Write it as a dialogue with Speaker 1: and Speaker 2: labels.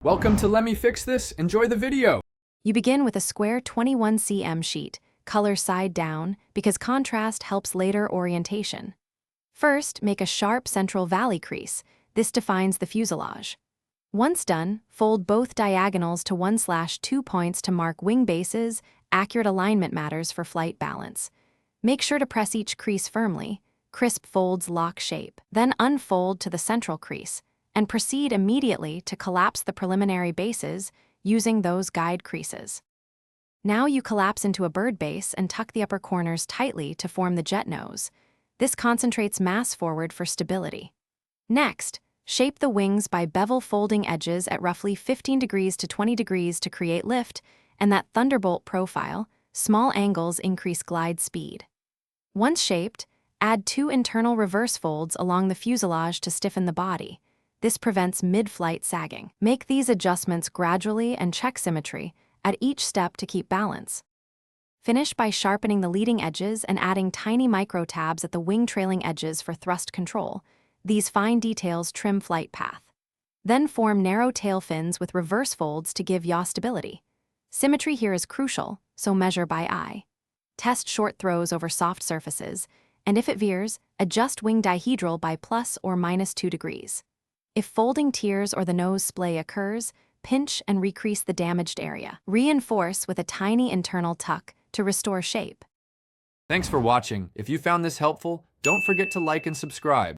Speaker 1: Welcome to Let Me Fix This. Enjoy the video.
Speaker 2: You begin with a square 21 cm sheet, color side down, because contrast helps later orientation. First, make a sharp central valley crease. This defines the fuselage. Once done, fold both diagonals to 1/2 points to mark wing bases. Accurate alignment matters for flight balance. Make sure to press each crease firmly. Crisp folds lock shape. Then unfold to the central crease, and proceed immediately to collapse the preliminary bases using those guide creases. Now you collapse into a bird base and tuck the upper corners tightly to form the jet nose. This concentrates mass forward for stability. Next, shape the wings by bevel folding edges at roughly 15 degrees to 20 degrees to create lift, and that Thunderbolt profile. Small angles increase glide speed. Once shaped, add 2 internal reverse folds along the fuselage to stiffen the body. This prevents mid-flight sagging. Make these adjustments gradually and check symmetry at each step to keep balance. Finish by sharpening the leading edges and adding tiny micro tabs at the wing trailing edges for thrust control. These fine details trim flight path. Then form narrow tail fins with reverse folds to give yaw stability. Symmetry here is crucial, so measure by eye. Test short throws over soft surfaces, and if it veers, adjust wing dihedral by ± or -2 degrees. If folding tiers or the nose splay occurs, pinch and recrease the damaged area. Reinforce with a tiny internal tuck to restore shape.
Speaker 1: Thanks for watching. If you found this helpful, don't forget to like and subscribe.